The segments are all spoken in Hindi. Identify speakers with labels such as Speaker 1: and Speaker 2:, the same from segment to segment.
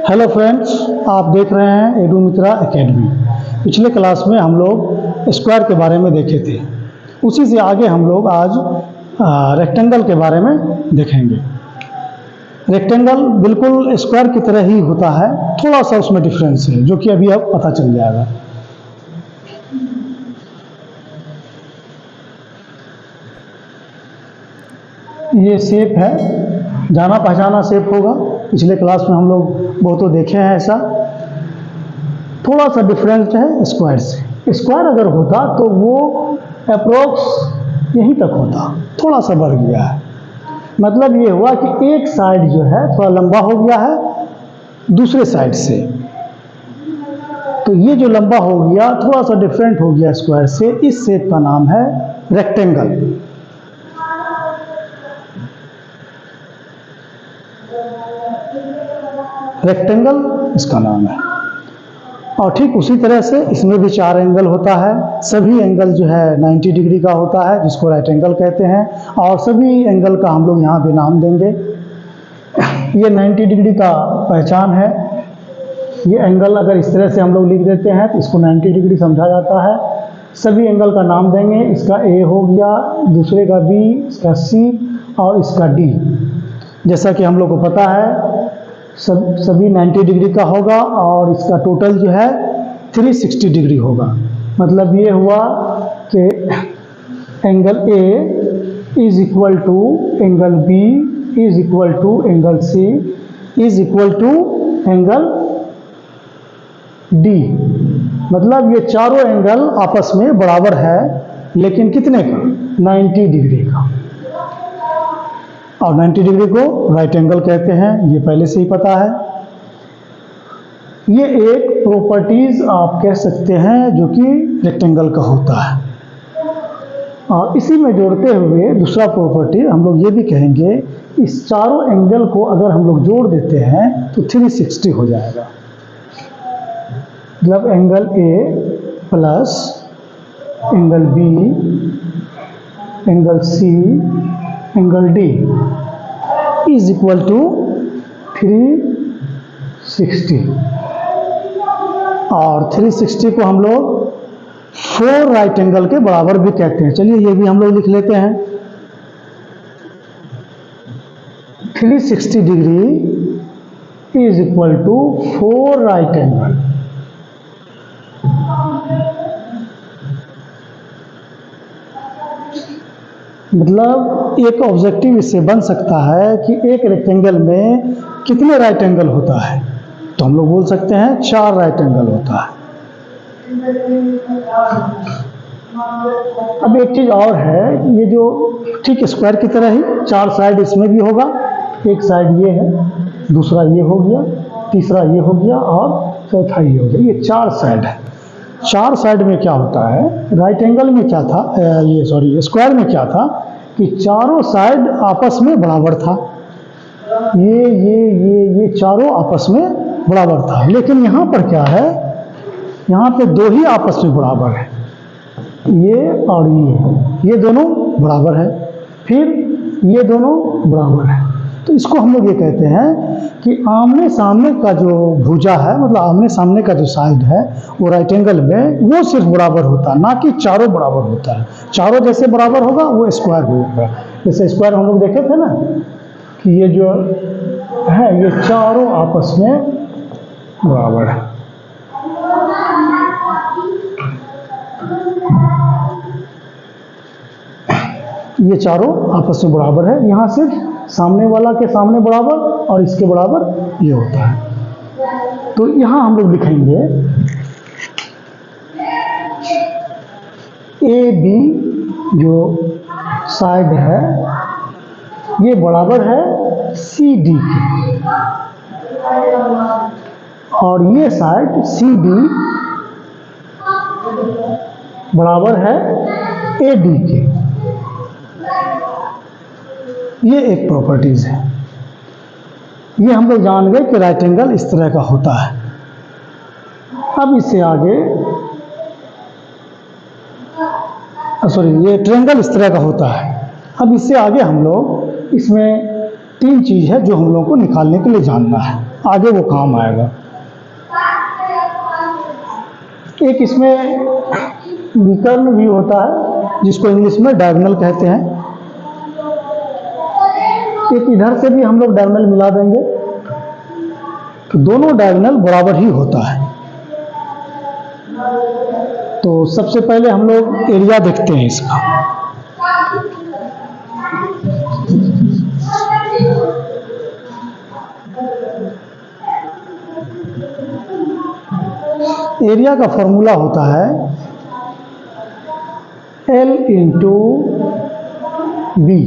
Speaker 1: हेलो फ्रेंड्स, आप देख रहे हैं एडू मित्रा एकेडमी। पिछले क्लास में हम लोग स्क्वायर के बारे में देखे थे। उसी से आगे हम लोग आज रेक्टेंगल के बारे में देखेंगे। रेक्टेंगल बिल्कुल स्क्वायर की तरह ही होता है, थोड़ा सा उसमें डिफरेंस है जो कि अभी अब पता चल जाएगा। ये शेप है, जाना पहचाना शेप होगा। पिछले क्लास में हम लोग बहुतों देखे हैं ऐसा। थोड़ा सा डिफरेंट है स्क्वायर से। स्क्वायर अगर होता तो वो अप्रोक्स यहीं तक होता, थोड़ा सा बढ़ गया है। मतलब ये हुआ कि एक साइड जो है थोड़ा लंबा हो गया है दूसरे साइड से। तो ये जो लंबा हो गया थोड़ा सा डिफरेंट हो गया स्क्वायर से, इस शेप का नाम है रेक्टेंगल। रेक्टेंगल इसका नाम है। और ठीक उसी तरह से इसमें भी 4 एंगल होता है। सभी एंगल जो है 90 डिग्री का होता है, जिसको राइट एंगल कहते हैं। और सभी एंगल का हम लोग यहाँ भी नाम देंगे। ये 90 डिग्री का पहचान है। ये एंगल अगर इस तरह से हम लोग लिख देते हैं तो इसको 90 डिग्री समझा जाता है। सभी एंगल का नाम देंगे। इसका ए हो गया, दूसरे का बी, इसका सी और इसका डी। जैसा कि हम लोग को पता है सभी 90 डिग्री का होगा और इसका टोटल जो है 360 डिग्री होगा। मतलब ये हुआ कि angle A is equal to angle B is equal to angle C is equal to angle D. मतलब ये चारों एंगल आपस में बराबर है, लेकिन कितने का? 90 डिग्री का। और 90 डिग्री को राइट एंगल कहते हैं, ये पहले से ही पता है। ये एक प्रॉपर्टीज आप कह सकते हैं जो कि रेक्टेंगल का होता है। और इसी में जोड़ते हुए दूसरा प्रॉपर्टी हम लोग ये भी कहेंगे, इस चारों एंगल को अगर हम लोग जोड़ देते हैं तो 360 हो जाएगा। मतलब angle A plus angle B angle C angle D is equal to 360। और 360 को हम लोग 4 राइट एंगल के बराबर भी कहते हैं। चलिए ये भी हम लोग लिख लेते हैं। 360 degree is equal to 4 right angle. मतलब एक ऑब्जेक्टिव इससे बन सकता है कि एक रेक्टेंगल में कितने राइट एंगल होता है, तो हम लोग बोल सकते हैं 4 राइट एंगल होता है। अब एक चीज़ और है, ये जो ठीक स्क्वायर की तरह ही 4 साइड इसमें भी होगा। एक साइड ये है, दूसरा ये हो गया, तीसरा ये हो गया और चौथा ये हो गया। ये 4 साइड है। 4 साइड में क्या होता है, राइट एंगल में क्या था, स्क्वायर में क्या था कि चारों साइड आपस में बराबर था। ये चारों आपस में बराबर था। लेकिन यहाँ पर क्या है, यहाँ पे 2 ही आपस में बराबर है, ये और ये दोनों बराबर है, फिर ये दोनों बराबर है। तो इसको हम लोग ये कहते हैं कि आमने सामने का जो भुजा है, मतलब आमने सामने का जो साइड है वो राइट एंगल में वो सिर्फ बराबर होता है, ना कि चारों बराबर होता है। चारों जैसे बराबर होगा वो स्क्वायर होगा। जैसे स्क्वायर हम लोग देखे थे ना कि ये जो है ये चारों आपस में बराबर है। ये चारों आपस में बराबर है। यहाँ सिर्फ सामने वाला के सामने बराबर और इसके बराबर ये होता है। तो यहाँ हम लोग लिखेंगे ए बी जो साइड है ये बराबर है सी डी के, और ये साइड सी डी बराबर है ए डी के। ये एक प्रॉपर्टीज है। ये हम लोग जान गए कि राइट एंगल इस तरह का होता है। अब इससे आगे ये ट्रायंगल इस तरह का होता है। अब इससे आगे हम लोग इसमें तीन चीज़ है जो हम लोगों को निकालने के लिए जानना है, आगे वो काम आएगा। एक इसमें विकर्ण भी होता है जिसको इंग्लिश में डायगोनल कहते हैं। एक इधर से भी हम लोग डायगोनल मिला देंगे तो दोनों डायगोनल बराबर ही होता है। तो सबसे पहले हम लोग एरिया देखते हैं इसका। एरिया का फॉर्मूला होता है L इंटू बी,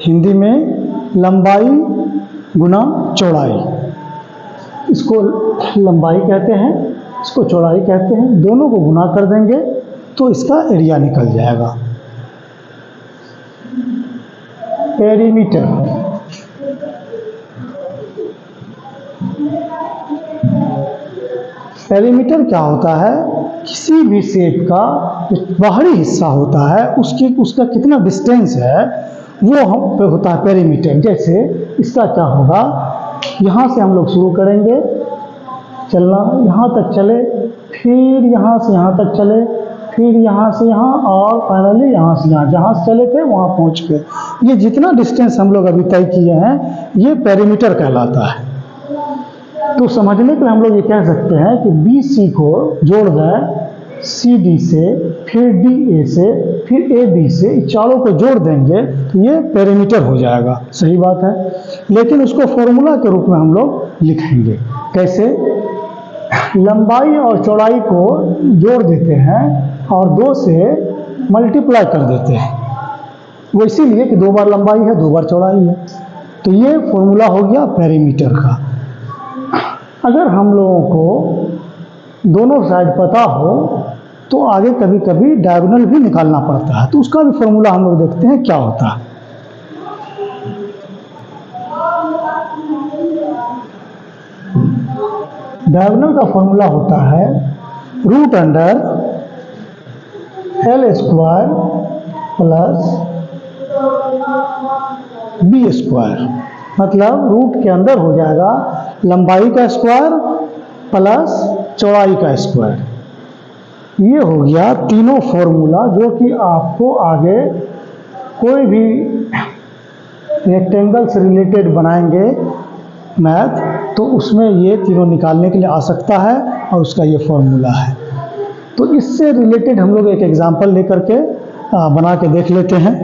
Speaker 1: हिंदी में लंबाई गुना चौड़ाई। इसको लंबाई कहते हैं, इसको चौड़ाई कहते हैं। दोनों को गुना कर देंगे तो इसका एरिया निकल जाएगा। पेरीमीटर, पेरीमीटर क्या होता है? किसी भी शेप का जो बाहरी हिस्सा होता है उसका कितना डिस्टेंस है वो हम पे होता है पेरीमीटर। जैसे इसका क्या होगा, यहाँ से हम लोग शुरू करेंगे चलना, यहाँ तक चले, फिर यहाँ से यहाँ तक चले, फिर यहाँ से यहाँ, और फाइनली यहाँ से यहाँ, जहाँ से चले थे वहाँ पहुँच गए। ये जितना डिस्टेंस हम लोग अभी तय किए हैं ये पेरीमीटर कहलाता है। तो समझने के लिए हम लोग ये कह सकते हैं कि BC को जोड़ दें CD से, फिर DA से, फिर AB से, चारों को जोड़ देंगे तो ये पेरीमीटर हो जाएगा। सही बात है, लेकिन उसको फॉर्मूला के रूप में हम लोग लिखेंगे। कैसे? लंबाई और चौड़ाई को जोड़ देते हैं और 2 से मल्टीप्लाई कर देते हैं। वो इसीलिए कि 2 बार लंबाई है 2 बार चौड़ाई है। तो ये फॉर्मूला हो गया पेरीमीटर का। अगर हम लोगों को दोनों साइड पता हो तो आगे कभी कभी डायगोनल भी निकालना पड़ता है, तो उसका भी फॉर्मूला हम लोग देखते हैं क्या होता है। डायगोनल का फॉर्मूला होता है root under L square plus B square. मतलब रूट के अंदर हो जाएगा लंबाई का स्क्वायर प्लस चौड़ाई का स्क्वायर। ये हो गया तीनों फॉर्मूला जो कि आपको आगे कोई भी रेक्टेंगल से रिलेटेड बनाएंगे मैथ तो उसमें ये तीनों निकालने के लिए आ सकता है और उसका ये फॉर्मूला है। तो इससे रिलेटेड हम लोग एक एग्जांपल लेकर के बना के देख लेते हैं।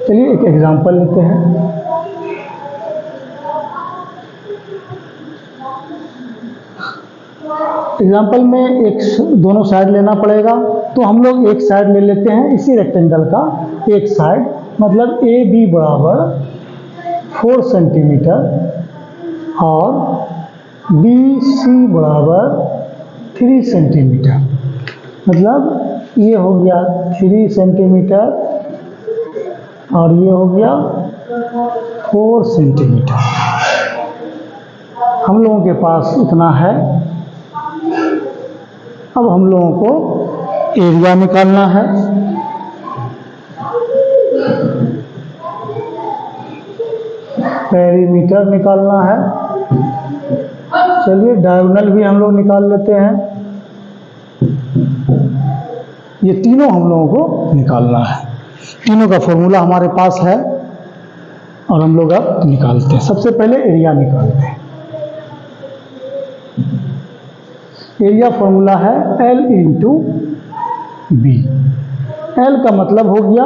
Speaker 1: चलिए एक एग्जांपल लेते हैं। एग्जांपल में दोनों साइड लेना पड़ेगा, तो हम लोग एक साइड ले लेते हैं इसी रेक्टेंगल का एक साइड, मतलब AB बराबर 4 सेंटीमीटर और BC बराबर 3 सेंटीमीटर। मतलब ये हो गया 3 सेंटीमीटर और ये हो गया 4 सेंटीमीटर। हम लोगों के पास इतना है। अब हम लोगों को एरिया निकालना है। पेरीमीटर निकालना है। चलिए डायगोनल भी हम लोग निकाल लेते हैं। ये तीनों हम लोगों को निकालना है। तीनों का फॉर्मूला हमारे पास है और हम लोग अब निकालते हैं। सबसे पहले एरिया निकालते हैं। एरिया फॉर्मूला है L इंटू बी। L का मतलब हो गया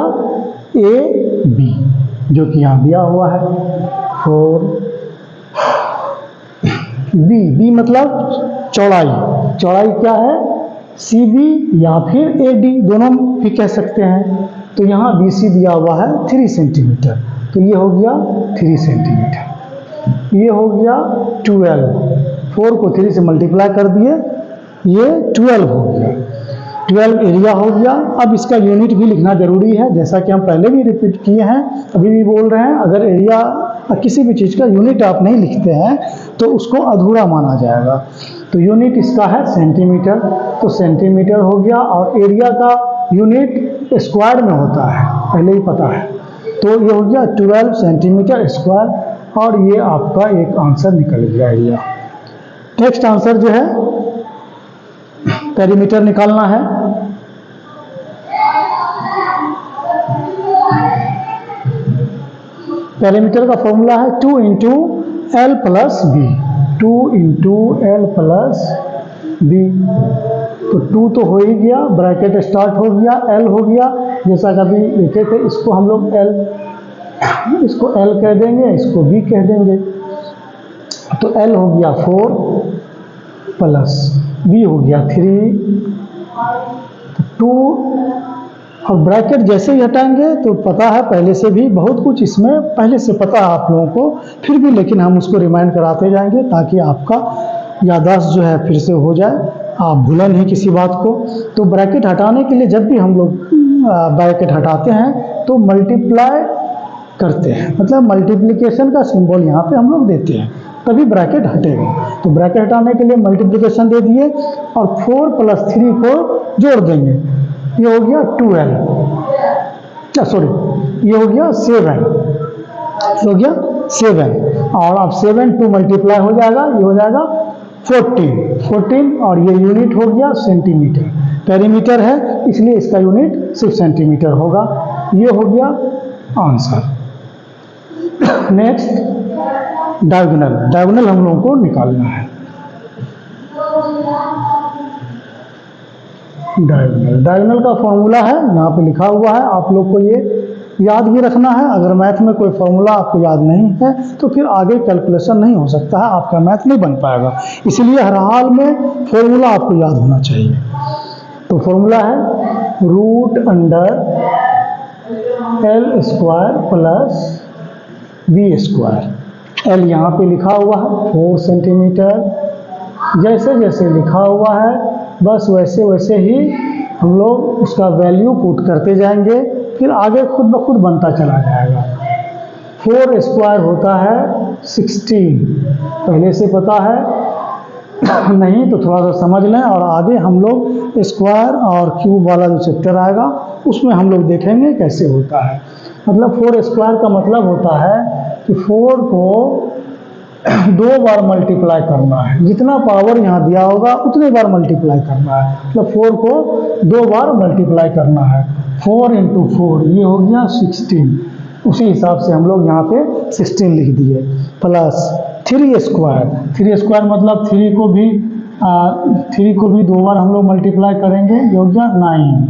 Speaker 1: AB जो कि यहाँ दिया हुआ है 4। B मतलब चौड़ाई। चौड़ाई क्या है? CB या फिर AD दोनों भी कह सकते हैं। तो यहाँ BC दिया हुआ है 3 सेंटीमीटर, तो ये हो गया 3 सेंटीमीटर। ये हो गया 12, 4 को 3 से मल्टीप्लाई कर दिए, ये 12 हो गया। 12 एरिया हो गया। अब इसका यूनिट भी लिखना जरूरी है, जैसा कि हम पहले भी रिपीट किए हैं, अभी भी बोल रहे हैं। अगर एरिया किसी भी चीज़ का यूनिट आप नहीं लिखते हैं तो उसको अधूरा माना जाएगा। तो यूनिट इसका है सेंटीमीटर, तो सेंटीमीटर हो गया। और एरिया का यूनिट स्क्वायर में होता है, पहले ही पता है। तो ये हो गया 12 सेंटीमीटर स्क्वायर और ये आपका एक आंसर निकल गया एरिया। नेक्स्ट आंसर जो है पेरीमीटर निकालना है। पेरीमीटर का फॉर्मूला है 2 into L plus B, 2 into L plus B. तो 2 तो हो ही गया, ब्रैकेट स्टार्ट हो गया, एल हो गया, जैसा कभी लिखे थे, इसको हम लोग एल, इसको एल कह देंगे, इसको बी कह देंगे। तो एल हो गया 4 प्लस बी हो गया 3, 2 और ब्रैकेट जैसे ही हटाएंगे तो पता है पहले से भी बहुत कुछ इसमें पहले से पता है आप लोगों को, फिर भी लेकिन हम उसको रिमाइंड कराते जाएंगे ताकि आपका याददाश्त जो है फिर से हो जाए, आप भूलें नहीं किसी बात को। तो ब्रैकेट हटाने के लिए जब भी हम लोग ब्रैकेट हटाते हैं तो मल्टीप्लाई करते हैं, मतलब मल्टीप्लिकेशन का सिंबल यहाँ पे हम लोग देते हैं, तभी ब्रैकेट हटेगा। तो ब्रैकेट हटाने के लिए मल्टीप्लिकेशन दे दिए और 4 प्लस 3 को जोड़ देंगे, ये हो गया 12, सॉरी ये हो गया 7, हो गया 7 और अब 7 2 मल्टीप्लाई हो जाएगा, ये हो जाएगा 14 और ये यूनिट हो गया सेंटीमीटर। पेरीमीटर है इसलिए इसका यूनिट सिर्फ सेंटीमीटर होगा। ये हो गया आंसर। नेक्स्ट डायगोनल, डायगोनल हम लोगों को निकालना है। डायगोनल, डायगोनल का फॉर्मूला है यहाँ पे लिखा हुआ है, आप लोग को ये याद भी रखना है। अगर मैथ में कोई फॉर्मूला आपको याद नहीं है तो फिर आगे कैलकुलेशन नहीं हो सकता है, आपका मैथ नहीं बन पाएगा, इसलिए हर हाल में फॉर्मूला आपको याद होना चाहिए। तो फॉर्मूला है root under L square plus B square. L यहाँ पे लिखा हुआ है 4 सेंटीमीटर, जैसे जैसे लिखा हुआ है बस वैसे वैसे ही हम लोग उसका वैल्यू पुट करते जाएंगे, फिर आगे खुद ब खुद बनता चला जाएगा। 4 स्क्वायर होता है 16, पहले से पता है नहीं तो थोड़ा सा समझ लें, और आगे हम लोग स्क्वायर और क्यूब वाला जो चैप्टर आएगा उसमें हम लोग देखेंगे कैसे होता है। मतलब 4 स्क्वायर का मतलब होता है कि 4 को 2 बार मल्टीप्लाई करना है, जितना पावर यहाँ दिया होगा उतने बार मल्टीप्लाई करना है, मतलब 4 को 2 बार मल्टीप्लाई करना है। 4 इंटू 4 ये हो गया 16, उसी हिसाब से हम लोग यहाँ पे 16 लिख दिए, प्लस 3 स्क्वायर। 3 स्क्वायर मतलब 3 को भी 2 बार हम लोग मल्टीप्लाई करेंगे, ये हो गया 9,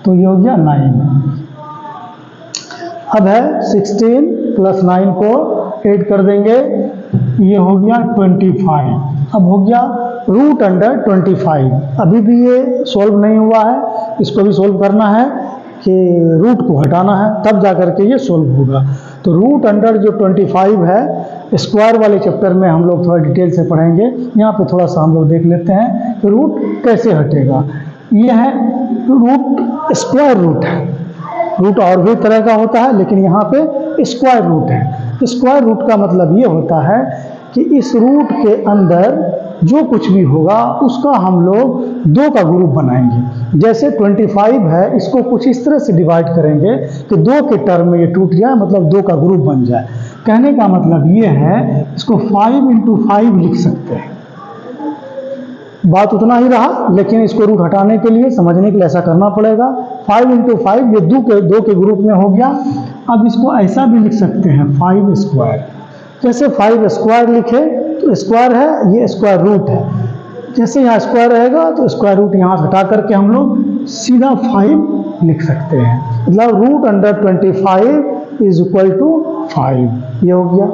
Speaker 1: तो ये हो गया 9। अब है 16 प्लस 9 को ऐड कर देंगे, ये हो गया 25। अब हो गया रूट अंडर 25। अभी भी ये सॉल्व नहीं हुआ है, इसको भी सॉल्व करना है कि रूट को हटाना है, तब जा कर के ये सॉल्व होगा। तो रूट अंडर जो 25 है, स्क्वायर वाले चैप्टर में हम लोग थोड़ा डिटेल से पढ़ेंगे, यहाँ पे थोड़ा सा हम लोग देख लेते हैं कि रूट कैसे हटेगा। ये है रूट, स्क्वायर रूट है, रूट और भी तरह का होता है लेकिन यहाँ पे स्क्वायर रूट है। स्क्वायर रूट का मतलब ये होता है कि इस रूट के अंदर जो कुछ भी होगा उसका हम लोग 2 का ग्रुप बनाएंगे। जैसे 25 है, इसको कुछ इस तरह से डिवाइड करेंगे कि 2 के टर्म में ये टूट जाए, मतलब 2 का ग्रुप बन जाए। कहने का मतलब ये है, इसको 5 इंटू 5 लिख सकते हैं। बात उतना ही रहा, लेकिन इसको रूट हटाने के लिए, समझने के लिए ऐसा करना पड़ेगा। 5 इंटू 5 ये 2 के ग्रुप में हो गया। अब इसको ऐसा भी लिख सकते हैं 5 स्क्वायर। जैसे 5 स्क्वायर लिखे तो स्क्वायर है, ये स्क्वायर रूट है, जैसे यहाँ स्क्वायर रहेगा तो स्क्वायर रूट यहाँ हटा करके हम लोग सीधा 5 लिख सकते हैं। मतलब root under 25 is equal to 5, ये हो गया।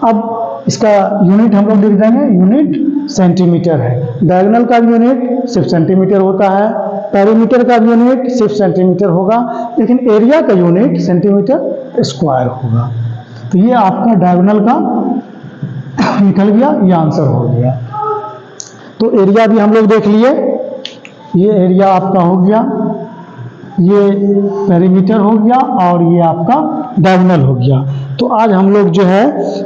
Speaker 1: अब इसका यूनिट हम लोग लिख देंगे, यूनिट सेंटीमीटर है। डायगोनल का यूनिट सिर्फ सेंटीमीटर होता है, पेरीमीटर का यूनिट सिर्फ सेंटीमीटर होगा, लेकिन एरिया का यूनिट सेंटीमीटर स्क्वायर होगा। तो ये आपका डायगोनल का निकल गया, ये आंसर हो गया। तो एरिया भी हम लोग देख लिए, ये एरिया आपका हो गया, ये पेरीमीटर हो गया और ये आपका डायगोनल हो गया। तो आज हम लोग जो है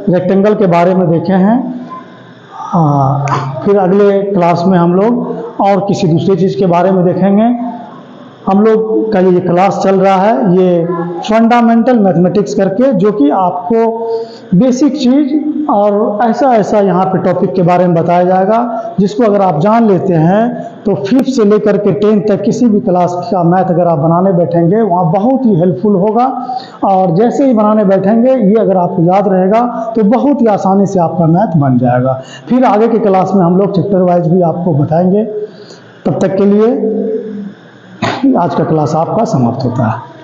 Speaker 1: रेक्टेंगल के बारे में देखे हैं, फिर अगले क्लास में हम लोग और किसी दूसरी चीज़ के बारे में देखेंगे। हम लोग का ये क्लास चल रहा है, ये फंडामेंटल मैथमेटिक्स करके, जो कि आपको बेसिक चीज़ और ऐसा ऐसा यहाँ पे टॉपिक के बारे में बताया जाएगा, जिसको अगर आप जान लेते हैं तो 5th से लेकर के 10th तक किसी भी क्लास का मैथ अगर आप बनाने बैठेंगे वहाँ बहुत ही हेल्पफुल होगा। और जैसे ही बनाने बैठेंगे ये अगर आपको याद रहेगा तो बहुत ही आसानी से आपका मैथ बन जाएगा। फिर आगे के क्लास में हम लोग चैप्टर वाइज भी आपको बताएंगे। तब तक के लिए आज का क्लास आपका समाप्त होता है।